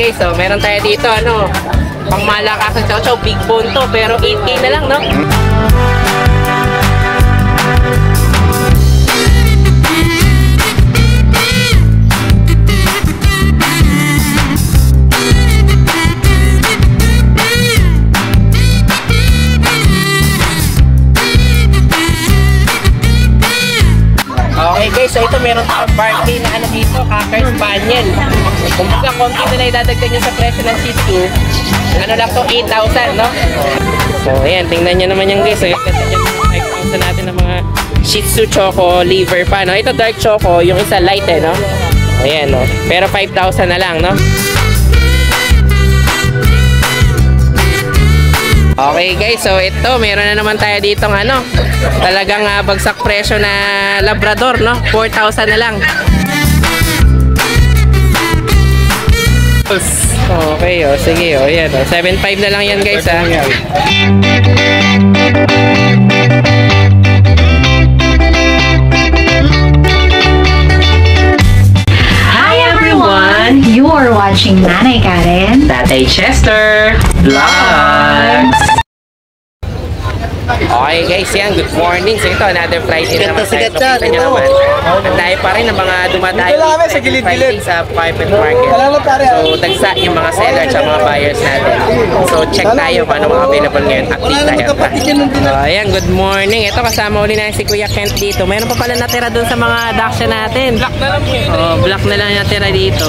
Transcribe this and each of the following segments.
guys, so meron tayo dito, ano, pang malakasan chow chow, big bone to, pero 8K na lang, no? Okay guys, so ito meron tayong Barkley na ano dito, Cocker Spaniel. Kung baka konti na idadagdag nyo sa presyo ng Shih Tzu, ano lang to, 8,000, no? So ayan, tingnan nyo naman yung guys. So yung ganda nyo 5,000 natin ng mga Shih Tzu Choco liver pa, no? Ito dark Choco, yung isa light no? Ayan, no? Pero 5,000 na lang, no? Okay guys, so ito meron na naman tayo ditong ano, talagang bagsak presyo na Labrador, no? 4,000 na lang. Okay, sige, yan, 7,500 na lang yan guys, ha. Hi everyone, you are watching Nanay Karen, Tatay Chester Vlogs. Okay guys, yan, good morning. So ito, another Friday naman tayo. So kita nyo naman, tayo pa rin ng mga dumadayo sa private market. So dagsa yung mga seller at mga buyers natin. So check tayo kung ano mga available ngayon. Update tayo. Ayan, good morning. Ito kasama uli na si Kuya Kent dito. Mayroon pa pala natira dun sa mga daksya natin. Black na lang po. Black na lang natira dito.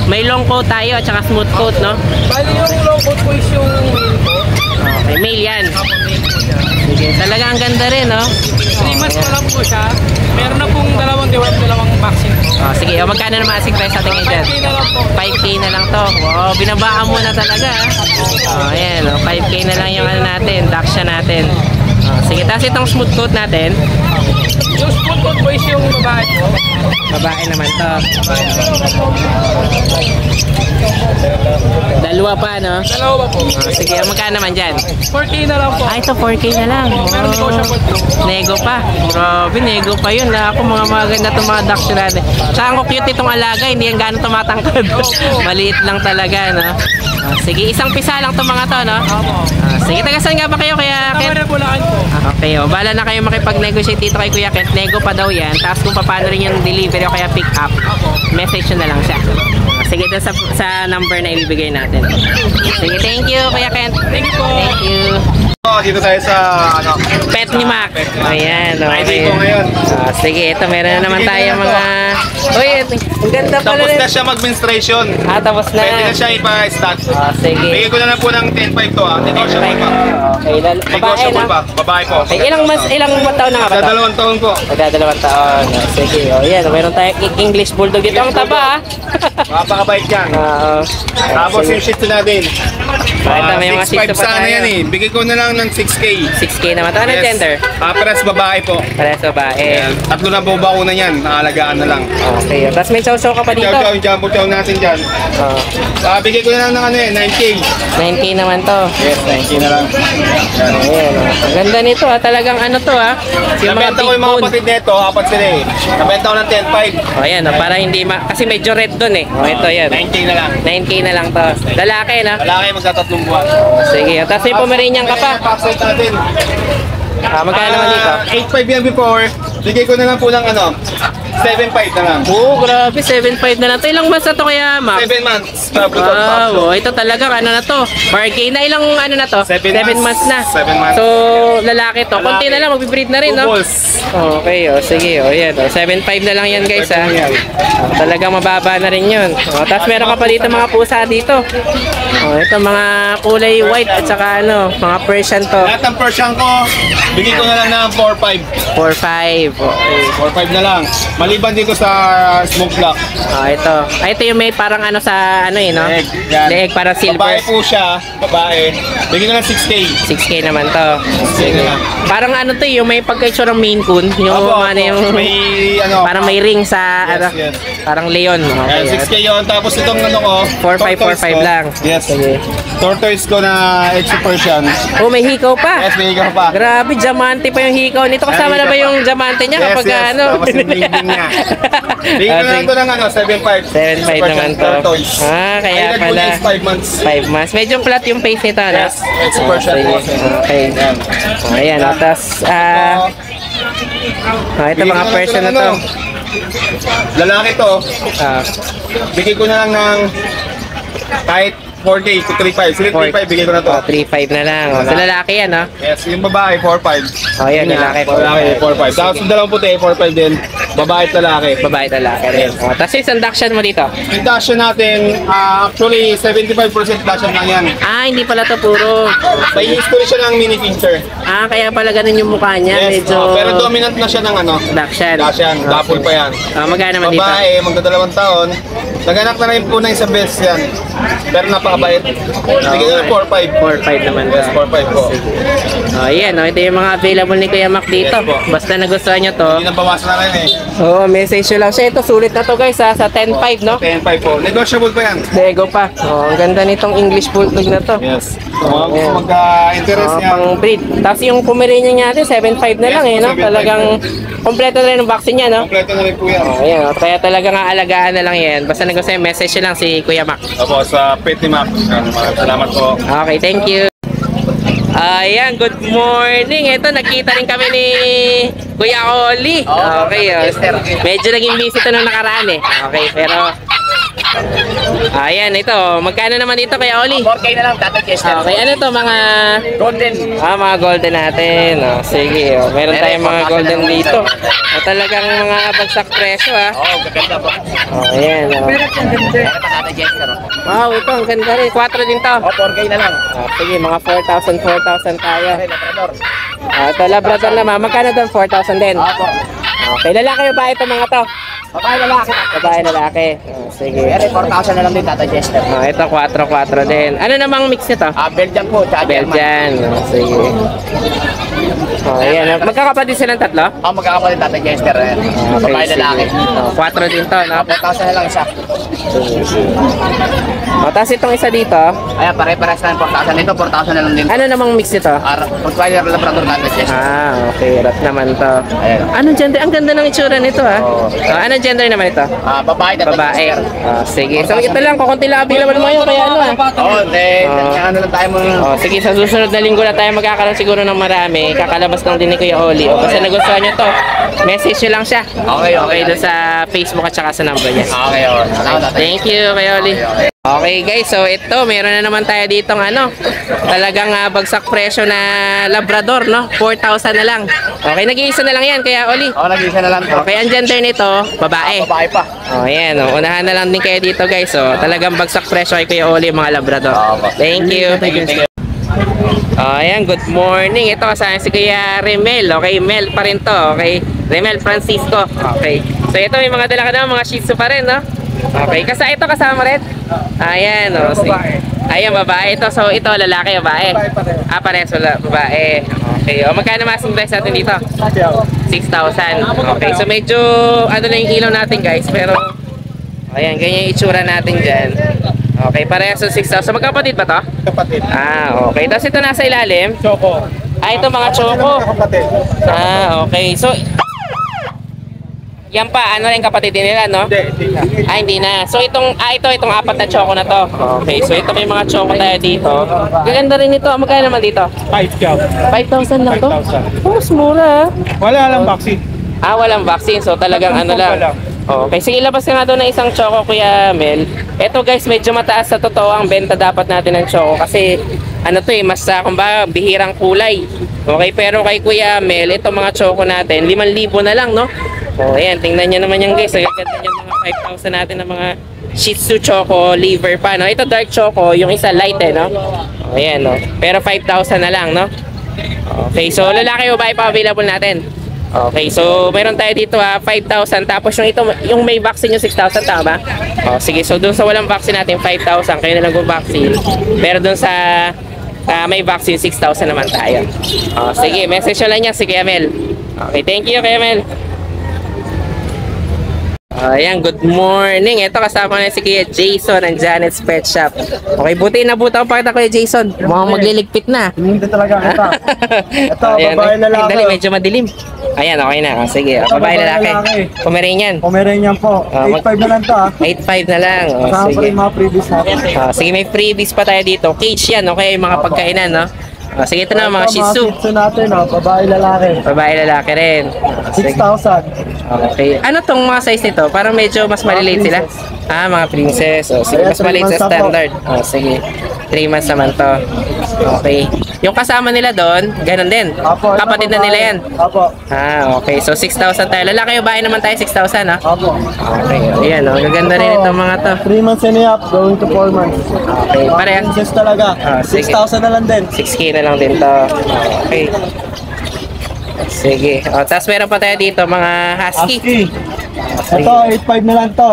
May long coat tayo at saka smooth coat, no? Bali yung long coat po is yung mail po. Okay, mail yan. Sige, talaga ang ganda rin, no? 3 months pa lang po siya. Meron na pong dalawang vaccine po. Sige, magkano naman asking price natin ngayon dyan? 5K na lang po. 5K na lang to. Wow, binabaan mo na talaga. Ayan, 5K na lang yung ano natin, daksya natin. Sige, tapos itong smooth coat natin. Yung smooth coat po is yung babae po. Babae naman to. Dalawa pa, no? Dalawa po. Sige, magkano naman dyan? 4K na lang po. Ito 4K na lang. Meron po siya po. Nego pa. Grabe, nego pa yun. Ako mga maganda itong mga daksya natin. Tsaka ang cute itong alaga, hindi yan gano'ng tumatangkad. Maliit lang talaga, no? Sige, isang pisa lang itong mga to, no? Sige, tagasan nga ba kayo kaya Kent? Okay, bala na kayo makipag-negotiate dito kay Kuya Kent. Nego pa daw yan. Tapos kung paano rin yung delivery o kaya pick up, message na lang siya. Sige, doon sa number na ibibigay natin. Sige, thank you Kuya Kent. Thank you po. Thank you. Dito tayo sa ano, Pet ni Mac. Ayan, okay. ID ko ngayon. Sige, ito meron na naman tayo mga... Uy, ang ganda pala Tapos rin. na siya mag-menstruation. Tapos na. Pwede na siya ipa-start. Sige. Bigay ko na lang po ng 10.5 to ha. Negotiable pa. Okay, babae Negotiable na. pa. Babae po. Okay, ilang taon na nga ba Sa ito? 2 taon po. Magdadalawang taon. Sige, yan. Meron tayong English Bulldog dito. Ang taba, ha? Mapakabait yan. Tapos yung shih tzu natin. Ito, may mga 6.5 sana yan eh. Bigay ko na lang ng 6K. 6K naman. Ito, anong gender? Pares babae po. Parehas babae. Ayan. 3 na po bakuna yan. Nakalagaan na lang. Okay. Tapos may chow-chow ka pa dito. Chow-chow, yung jumbo chow natin dyan. Bigay ko na lang ng ano eh, 9K. 9K naman to. Yes, 9K na lang. Yan. Ayan, ang ganda nito, ha? Talagang ano to, ha? Yung mga Nabenta ko big yung mga bone. kapatid nito, apat sila eh. Nabenta ko ng 10.5. Ayan, para hindi kasi medyo red dun eh. Ito yan. 9K na lang. 9K na lang to. Lalaki, na? Lalaki magsa-3 buwan. Sige, tapos may Pomeranian ka pa. Pack-set natin. Magkano naman dito? 8.5 yan before. Bigay ko na lang po ng ano, 7.5 na lang. Grabe, 7.5 na lang. Ito, ilang months na to kaya, Mac? 7 months. Ito talaga, ano na to? Bargain na, ilang ano na to? 7 months na. 7 months. So, lalaki to. Konti na lang, magbibreed na rin, no? Okay, sige, yan. 7.5 na lang yan, guys, ha? Talagang mababa na rin yun. Tapos meron ka pa dito mga pusa dito. Ito, mga kulay white at saka ano, mga Persian to. Lahat ng Persian ko, bigay ko na lang ng 4.5. 4.5. Okay. 4.5 na lang. Maliban dito sa smoke block. Ito. Ito yung may parang ano sa ano eh, no? Leeg, yan. Leeg, parang silver. Babae po siya, babae. Bigay ko na lang 6K. 6K naman to. 6K na lang. Parang ano to yung may pagka-itsura ng Maine Coon. Yung ano yung... May ano. Parang may ring sa ano. yes. Parang leon. Ayan, Okay. 6K yun. Tapos itong ano ko. 4.5 lang. Yes. Sige. Tortoise ko na extra Persian. Oh, may hikaw pa. Yes, may higaw pa. Grabe, diamante pa yung hikaw nito. Kasama na ba yung diamante niya kapag ano? Tapos yung bling-bling niya. Bigay ko na lang to ng 7.5. 7.5 naman to. Toys. Kaya Ay, pala. 5 months. 5 months. Medyo flat yung face nito, no? Yes, it's Persian sige. Boston. Okay. Yan. Ayan, tapos, ito Bigay mga ko person na ng to. Lalaki to, Ah, bigay ko na lang ng kahit 4K to 3.5. Sige, 3.5 bigay ko na to. 3.5 na lang. Sa lalaki yan, no? Yes, yung babae, 4.5. Oh, yan, lalaki. Lalaki, 4.5. Tapos yung dalawang puti, 4.5 din. Babae at lalaki. Babae at lalaki rin. Tapos yung sandaksyan mo dito. Yung dashan natin, actually, 75% dashan lang yan. Hindi pala to puro. May history siya ng mini pincher. Kaya pala ganun yung mukha niya. Yes, Medyo pero dominant na siya ng sandaksyan. dashan. Dapol pa yan. Magkano naman dito? Babae, magdadalawang taon. Naganak na rin po ng isang beses yan. Pero napakabait. Bigyan na ng 4.5. 4.5 naman to. Yes, 4.5 po. Ayan, ito yung mga available ni Kuya Mac dito. Yes, po. Basta nagustuhan nyo to. Hindi na bawasan na rin eh. Message nyo lang siya. Ito, sulit na to guys sa 10.5, no? 10.5 po. Negotiable pa yan. Lego pa. Ang ganda nitong English Bulldog na to. Yes. Kung mga gusto magka-interest niya. Pang breed. Tapos yung Pomeranian natin, 7.5 na lang Yes, eh, no? 7.5. Talagang kompleto na rin ang vaccine niya, no? Kompleto na rin po yan. Ayan, kaya talagang aalagaan na lang yan. Basta nagustuhan, message nyo lang si Kuya Mac. Opo, sa Pet ni Mac. Salamat po. Okay, thank you. Ayan, good morning. Ito, nakita rin kami ni Kuya Oli. Okay, medyo naging busy ito nung nakaraan eh. Okay, pero ayan, ito. Magkano naman dito Kuya Oli? 4K na lang, Tata Chester. Okay, ano to mga Golden. mga golden natin. Sige, meron tayong mga golden dito. Talagang mga bagsak presyo Gaganda po. Ayan. Meron pa Tata Chester. Wow, ito ang ganda rin. 4 din to. 4K na lang. Sige, mga 4,000 tayo. Labrador. Ito, Labrador naman. Magkano doon? 4,000 din. Okay, lalaki ba ito mga to? Babae lalaki. Babae, lalaki. Sige. Pero 4,000 na lang din Tata Chester. Ito, 4 din. Ano namang mix nito? Belgian po, tsaka German. Belgian. Sige. Ayan. Magkakapatid silang tatlo? Magkakapalit Tata Chester. Babae sige. lalaki. 4 din to, no? 4,000 na lang isa. Tapos itong isa dito, Ayan, pare-pares na 4,000. Ito, 4,000 na lang din. ano namang mix nito? Rottweiler Labrador Tata Chester. Okay. Rat naman to. Ayan. Anong gender? Ang ganda ng itsura nito, ha? Anong gender naman ito? Babae Tata Babae. Chester. Sige. So, ito lang. Kukunti lang available mo yun. Kaya ano, ha? Ano lang tayo mga... Sige, sa susunod na linggo na tayo magkakaroon siguro ng marami. Kakalabas lang din ni Kuya Oli. Basta nagustuhan nyo to, message nyo lang siya. Okay, doon sa Facebook at saka sa number niya. Okay, salamat Tata. Thank you, Kuya Oli. Okay guys, so ito, meron na naman tayo ditong talagang bagsak presyo na Labrador, no? 4,000 na lang. Okay, nag-iisa na lang yan, Kuya Oli. nag-isa na lang to. Okay, ang gender nito, babae. Babae pa. Ayan, unahan na lang din kayo dito guys. So, talagang bagsak presyo kay Kuya Oli, mga Labrador. Thank you. Ayan, good morning. Ito kasama si Kuya Remel. Okay, Mel pa rin to. Okay, Remel Francisco. Okay. So ito may mga dala ka na, mga Shih Tzu pa rin, no? Okay, ito kasama rin. Ayan, sige. Ayan, babae ito. So ito, lalaki, babae. Pares wala, babae. Okay, magkano masing price natin dito? 6,000. Okay, so medyo ano lang yung ilaw natin guys, pero ayan, ganyan yung itsura natin dyan. Okay, parehas sa 6,000. So magkapatid ba to? Kapatid. Okay. Tapos ito nasa ilalim. Choco. Ito mga choco. Kapatid. Okay. So, yan pa, ano rin kapatid din nila, no? Hindi na. Hindi na. So, itong 4 na choco na to. Okay. So, ito may mga choco tayo dito. Gaganda rin ito. Magkano naman dito? 5,000 lang to? 5,000. Oh, mas mura. Wala lang vaccine. Walang vaccine. So, talagang ano lang. Okay, sige, labas ka nga doon ng isang choco, Kuya Mel. Ito guys, medyo mataas sa totoo ang benta dapat natin ng choco kasi ano to mas kumbaga bihirang kulay. Okay, pero kay Kuya Mel, itong mga choco natin, 5,000 na lang, no? Ayan, tingnan nyo naman yan guys. Ang ganda nyo mga 5,000 natin ng mga Shih Tzu choco, liver pa, no? Ito dark choco, yung isa light no? Ayan, no? Pero 5,000 na lang, no? Okay, so lalaki o babae pa available natin? Okay, so meron tayo dito 5,000 tapos yung may vaccine yung 6,000, tama? Sige, so doon sa walang vaccine natin 5,000 kayo na lang vaccine. Pero doon sa may vaccine 6,000 naman tayo. Sige, message lang niya si Kuya Mel. Okay, thank you Kuya Mel. Ayan, good morning. Ito kasama na si Kuya Jason ng Janet's Pet Shop. Okay, buti na buta ko pakita Kuya Jason. Mukhang magliligpit na. Hindi talaga kita. Ito, Ayan, babae lalaki. Ay, dali, medyo madilim. Ayan, okay na. Sige, babae lalaki. Pomeranian. Pomeranian po. Ah, 8.5 na lang to ah. 8.5 na lang. Oh, Kasama pa sige. rin mga previous natin. Sige, may freebies pa tayo dito. Cage yan, okay? Yung mga pagkainan, no? Sige, ito na, mga Shih Tzu. Shih Tzu natin, oh, babae lalaki. Babae lalaki rin. Sige. 6,000. Okay. Ano tong mga size nito? Parang medyo mas maliliit sila. Mga princess. Sige, Ayan, mas maliit 3 sa months na po. standard. Sige. 3 months naman to. Okay. Yung kasama nila doon, ganun din. Apo, ito, Kapatid na babae. nila yan. Apo. Okay. So, 6,000 tayo. Lalaki o babae naman tayo, 6,000, ha? Apo. Okay. Ayan, oh. Gaganda rin itong mga to. 3 months and a half, going to 4 months. Okay. Pare, Princess talaga. sige. 6,000 na lang din. 6K na lang din to. Okay. Sige. Tapos meron pa tayo dito, mga husky. Husky. Ito, 8.5 na lang to.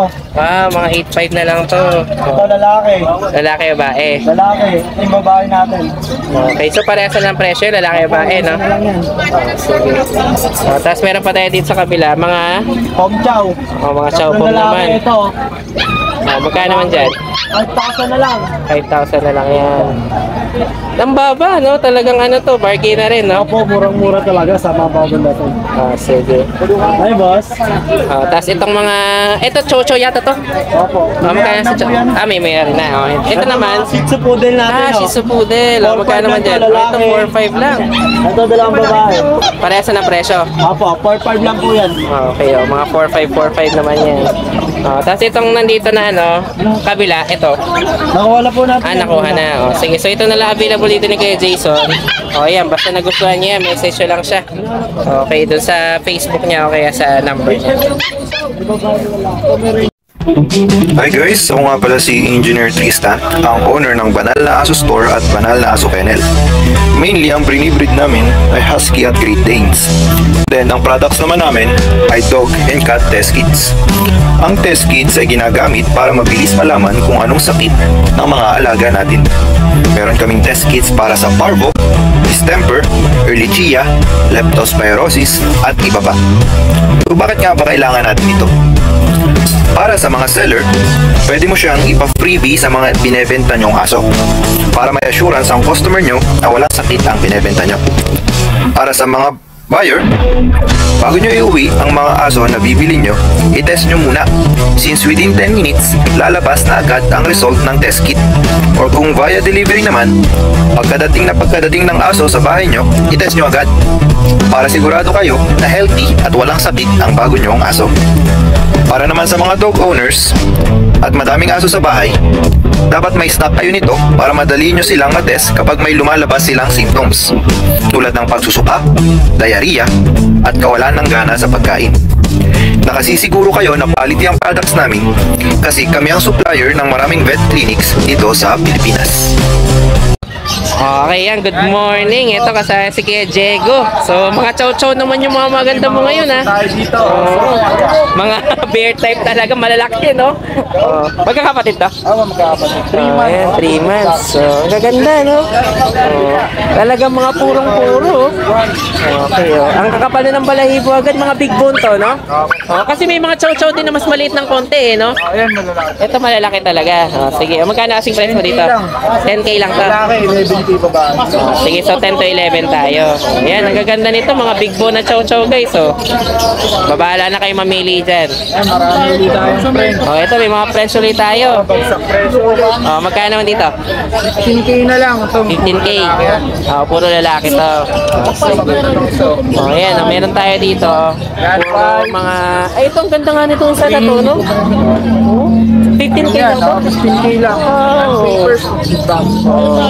Mga 8.5 na lang to. Ito, lalaki. Lalaki o babae? Lalaki. Yung babae natin. Okay, so parehas na ng presyo, lalaki o babae, no? Na lang yan. Sige. Tapos meron pa tayo dito sa kabila, mga Hong Chow. mga chow Tatlong pom lalaki naman. ito. Magkano naman dyan? 5,000 na lang. 5,000 na lang yan. Ang baba, no? Talagang ano to, bargain na rin, no? Opo, murang-mura talaga sa mga bago natin. Sige. Ay, boss. Tapos itong mga, ito chocho yata to. Opo. Magkano sa chocho? yan. May mayroon na. Okay. Ito naman, Shih Tzu poodle natin. Shih Tzu Poodle. 4-5 Magkano naman lang dyan? to, lalaki. Ito 4,500 lang. Ito, dalawang babae. Parehas na ng presyo. Opo, 4.5 lang po yan. Okay, mga 4,545 naman yan. Tapos itong nandito na kabila, ito. Nakuha na po natin. Nakuha na. Sige, so ito na lang available dito ni Kuya Jason. Ayan, basta nagustuhan niya, message nyo lang siya. Okay, doon sa Facebook niya o kaya sa number niya. Hi guys, ako nga pala si Engineer Tristan, ang owner ng Banal na Aso Store at Banal na Aso Kennel. Mainly, ang brinibreed namin ay Husky at Great Danes. Then, ang products naman namin ay Dog and Cat Test Kits. Ang test kits ay ginagamit para mabilis malaman kung anong sakit ng mga alaga natin. Meron kaming test kits para sa parvo, distemper, ehrlichia, leptospirosis, at iba pa. So, bakit nga ba kailangan natin ito? Para sa mga seller, pwede mo siyang ipa-freebie sa mga binebenta nyong aso para may assurance ang customer nyo na walang sakit ang binebenta nyo. Para sa mga buyer, bago nyo iuwi ang mga aso na bibili nyo, i-test nyo muna since within 10 minutes, lalabas na agad ang result ng test kit. Or kung via delivery naman, pagkadating ng aso sa bahay nyo, i-test nyo agad para sigurado kayo na healthy at walang sakit ang bago nyong aso. Para naman sa mga dog owners at madaming aso sa bahay, dapat may stock kayo nito para madali nyo silang matest kapag may lumalabas silang symptoms tulad ng pagsusuka, diarrhea, at kawalan ng gana sa pagkain. Nakasisiguro kayo na quality ang products namin kasi kami ang supplier ng maraming vet clinics dito sa Pilipinas. Okay, yan. Good morning. Ito kasama si Kuya Diego. So, mga chow-chow naman yung mga maganda mo ngayon, ha? Tayo dito. Mga bear type talaga, malalaki, no? Magkakapatid to? Magkakapatid. 3 months. Ayan, 3 months. So, gaganda, no? Talagang mga purong-puro. Okay, Ang kakapal na ng balahibo agad, mga big bone to, no? Kasi may mga chow-chow din na mas maliit ng konti, no? Ayan, malalaki. Ito malalaki talaga. Sige, magkano kasing price mo dito? 10K lang to. Lalaki, 11K babae. Sige, so 10 to 11 tayo. Ayan, ang gaganda nito, mga big bone na chow-chow, guys. So, babahala na kayo mamili dyan. Ayan, marami ulit tayong friend. Ito, may mga friends ulit tayo. Bagsak presyo. Magkano naman dito? 15K na lang. Ito. 15K. Puro lalaki to. Ayan, meron tayo dito. Puro mga... Ay, ito, ang ganda nga nito isa na to, no? 15K lang to? 15K lang.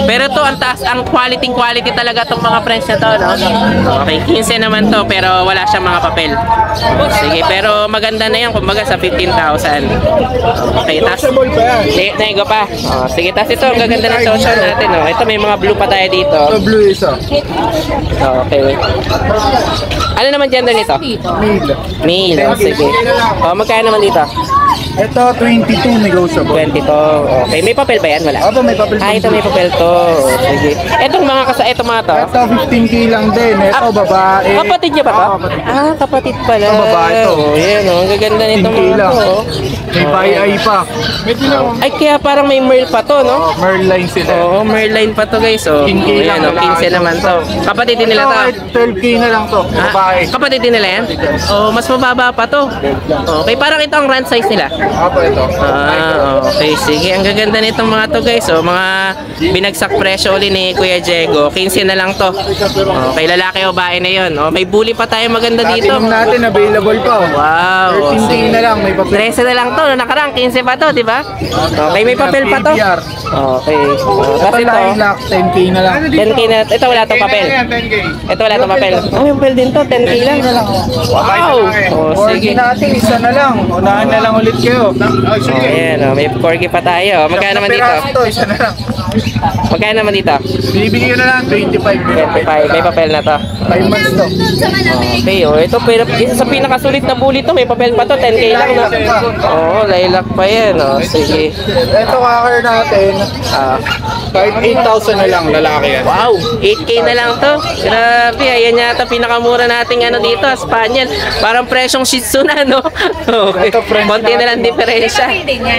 Pero to, ang taas, ang quality talaga tong mga friends na to, no? Okay, 15 naman to, pero wala siyang mga papel. Sige, pero maganda na yan, kumbaga sa 15,000. Okay, tas... Nego pa. Sige, tas ito, ang gaganda ng social natin, no? Ito, may mga blue pa tayo dito. Ito, blue isa. Okay. Ano naman gender nito? Male. Male, sige. Magkano naman dito? Ito, 22 negotiable. 20 to. Okay, may papel ba yan? Wala. Opo, may papel. Ah, ito may papel to. Sige. Etong mga etong mga to. Ito, 15K lang din. Ito, babae. Kapatid niya ba to? Oo, kapatid. Ah, kapatid pala. Ito, babae to. Oh, yan oh. Ang gaganda nito 15K mga lang. to. Oh. May buy-eye pa. Ay, kaya parang may merl pa to, no? Merline sila. Oo, Merline pa to guys. Oh. 15K lang, Ayan, oh, 15 naman to. Kapatid din nila to. Ito, 12K na lang to. Ah, Babae. kapatid din nila yan? Oh, mas mababa pa to. Okay, parang ito ang run size nila. Opo, ito. Ah, okay. Sige, ang gaganda nitong mga to guys. Oh, mga binagsak presyo uli ni Kuya Diego. 15 na lang to. Okay, lalaki o babae na yun. Oh, may bully pa tayo maganda dito. Platinum natin, available pa. Oh. Wow. 13K sige. na lang, may papel. 13 na lang to. Noong nakarang 15 pa to, di ba? Okay, may papel pa to. PBR. Okay. Oh, Ito, tapos ito. lilac, 10K na lang. 10K na. Ito wala tong papel. 10K. Ito wala tong papel. Oh, may papel din to. 10K lang. Wow. Oh, Corgi sige. natin, isa na lang. Unahan na lang ulit kayo. Oh, Oh, sige. ayan, oh, may corgi pa tayo. Magkano naman dito? Ito, isa na lang. Magkano naman dito? Bibigyan na lang, 25. 25. May papel na to. 5 months to. Okay, oh, ito pero isa sa pinakasulit na bully to, may papel pa to, 10K lang na. Oo, lilac pa yan, oh. Sige. Ito, cocker natin. Ah, Kahit 8,000 na lang, lalaki yan. wow, 8K na lang to. Grabe, ayan yata pinakamura nating ano dito, Spaniel. Parang presyong Shih Tzu na, no? Okay. Ito, French Konti na lang diferensya.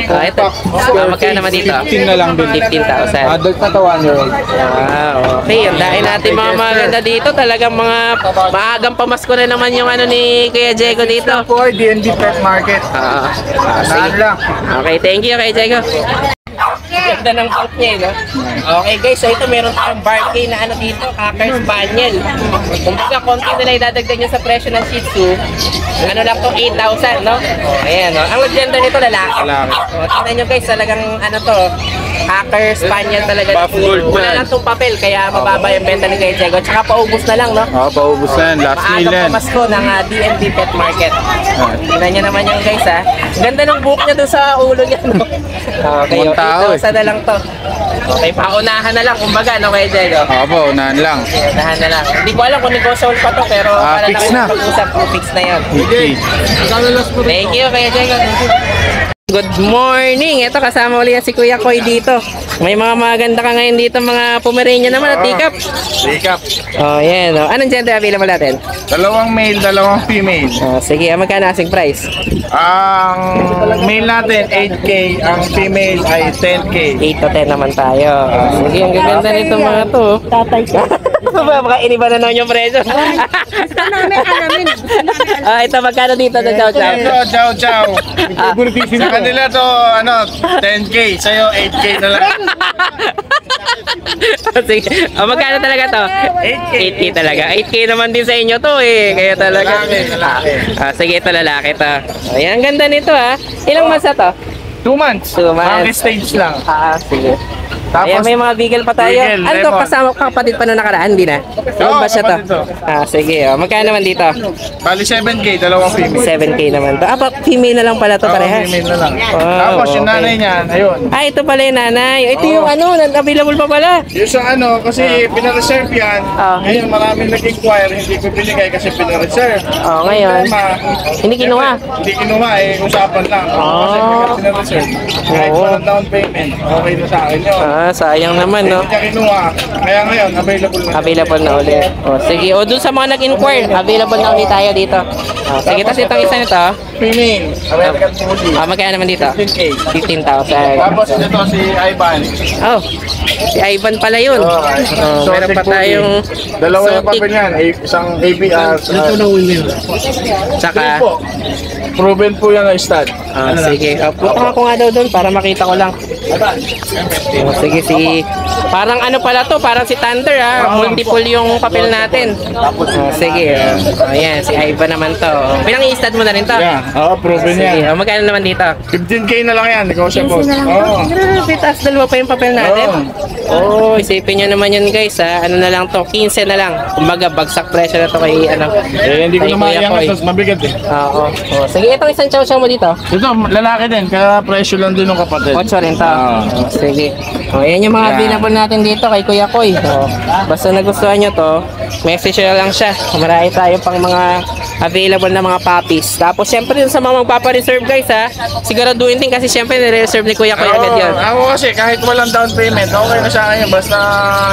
Ah, ito. Ah, magkano naman dito? 15 na lang din. 15,000. Adult na to 1 year old. Ah, okay. Ang dahil natin mga maganda dito. Talagang mga maagang pamasko na naman yung ano ni Kuya Diego dito. Po, D&D Pet Market. Sige. Saan lang? Okay, thank you Kuya Diego. Ganda ng coat niya, no? Okay guys, so ito meron tayong barkay na ano dito, Cocker Spaniel. Kumbaga, konti na lang idadagdag niya sa presyo ng Shih Tzu. Ano lang to, 8,000, no? Ayan, no? Ang gender nito, lalaki. Tingnan nyo guys, talagang ano to, Cocker Spaniel talaga. Buff gold Wala yan. lang tong papel, kaya mababa yung benta ni Kuya Diego. Tsaka paubos na lang, no? Oo, paubos na yan. Last meal Maagang yan. pamasko ng D&D Pet Market. Tingnan nyo naman yung guys, ha? Ganda ng buhok niya dun sa ulo niya, no? Okay, Mukhang tao, 8,000 na lang to. Okay, paunahan na lang, kumbaga, no, Kuya Diego? Opo, unahan lang. Paunahan na lang. Hindi ko alam kung negotiable pa to, pero para fix lang na. pag-usap, fix na yun. Okay. Thank you, Kuya Diego. Good morning! Ito, kasama ulit si Kuya Koy dito. May mga maganda ka ngayon dito, mga Pomeranian naman at teacup. Recap. Oh, yan. Oh. Anong gender available natin? Dalawang male, dalawang female. Oh, sige, magkano asking price? Ang male natin 8K, ang female ay 10K. 8 to 10 naman tayo. Sige, ang gaganda nito mga to. Tatay ka. Baka iniba na naman yung presyo. Gusto namin alamin. Ito, magkano dito sa chow chow? Ito, chow chow. Sa kanila to, ano, 10K. Sa'yo, 8K na lang. Sige. Magkano talaga to? 8K talaga. 8K naman din sa inyo to eh. Kaya talaga. Sige, ito lalaki to. Ayan, ang ganda nito ha. Ilang months na to? 2 months. 2 months. Monkey stage lang. Sige. Ayan, Tapos, may mga beagle pa tayo. Beagle, Ano to, lemon. kasama kapatid pa na nakaraan, hindi na? Ilan ba siya to? kapatid to. Sige. Magkano naman dito? bali 7K, dalawang female. 7K naman to. Female na lang pala to Oo, parehas. female na lang. Wow, Tapos yung okay. nanay niyan, ayun. Ito pala yung nanay. Ito yung ano, available pa pala. Yung sa ano, kasi pinareserve yan. Ah. Ngayon maraming nag-inquire, hindi ko binigay kasi pinareserve. Ngayon. Hindi kinuha. Hindi kinuha eh, usapan lang. Kasi pinareserve. Kahit Oo. walang down payment, okay na sa akin yun. Sayang naman, no? Hindi niya kinuha. Kaya ngayon, available na. Available na ulit. Sige. Dun sa mga nag-inquire, available na ulit tayo dito. Sige, tapos itong isa nito. Female, American Bully. Magkano naman dito? 15K. 15,000. Tapos ito si Ivan. Oh, si Ivan pala yun. Meron pa tayong Dalawa yung Exotic. papel yan. Isang ABR. Ito na Tsaka, po. Proven po yan ang stud. sige. Punta ako nga daw doon para makita ko lang. Sige, parang ano pala to, parang si Thunder ha. Multiple yung papel natin. Sige. Ayan, si Ivan naman to. Pinang-i-stud mo na rin to. Yeah, proven Sige, yan. magkano naman dito? 15K na lang yan, negotiable. Oo. Grabe, taas dalawa pa yung papel natin. Isipin nyo naman yun guys ha. Ano na lang to, 15 na lang. Kumbaga, bagsak presyo na to kay ano. Hindi ko kay na Kuya maiangat, Koy. mas mabigat eh. Oo. Sige, itong isang chow-chow mo dito. Ito, lalaki din, kaya presyo lang din ng kapatid. 8 rin to. Sige. Yan yung mga Yan. available natin dito kay Kuya Koy. Basta nagustuhan nyo to, message nyo lang siya. Marami tayo pang mga available na mga puppies. Tapos syempre sa mga magpapa-reserve guys ha, siguraduhin din kasi syempre nire-reserve ni Kuya agad yan. Ako kasi kahit walang down payment, okay na sa akin yun, basta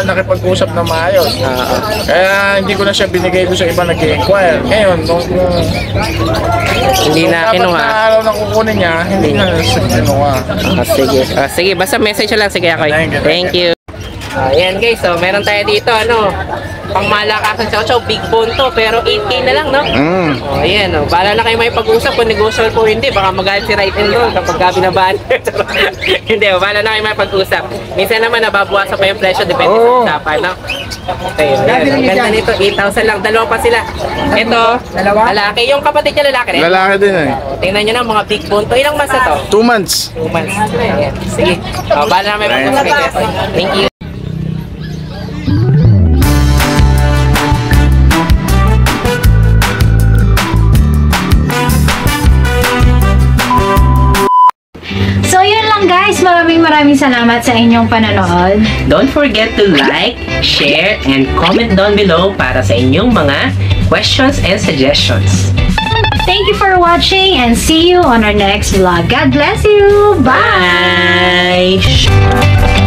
nakipag-usap na maayos. Kaya hindi ko na siya binigay doon sa iba nag-i-inquire. Ngayon, nung Hindi na dapat kinuha. na araw na kukunin niya, hindi na kinuha. Sige. Sige, basta message lang si Kuya Koy. Thank you. Ayan guys, so meron tayo dito, pang malakasan sa Chow, big bone to, pero 8K na lang, no? Ayan, bahala na kayo may pag-usap kung negotiable po hindi, baka magalit si Right and Roll kapag gabi na ba. Hindi, bahala na kayo may pag-usap. Minsan naman, nababawasan pa yung presyo, depende sa usapan, no? Okay, ayan, ang ganda nito, 8,000 lang, dalawa pa sila. Ito, lalaki, yung kapatid niya lalaki rin. Lalaki din eh. Tingnan nyo na, mga big bone to, ilang months na to? 2 months. 2 months. Ayan, sige. Bahala na may pag-usap kay Kuya Koy. Thank you. So yun lang guys, maraming salamat sa inyong panonood. Don't forget to like, share, and comment down below para sa inyong mga questions and suggestions. Thank you for watching and see you on our next vlog. God bless you! Bye! Bye!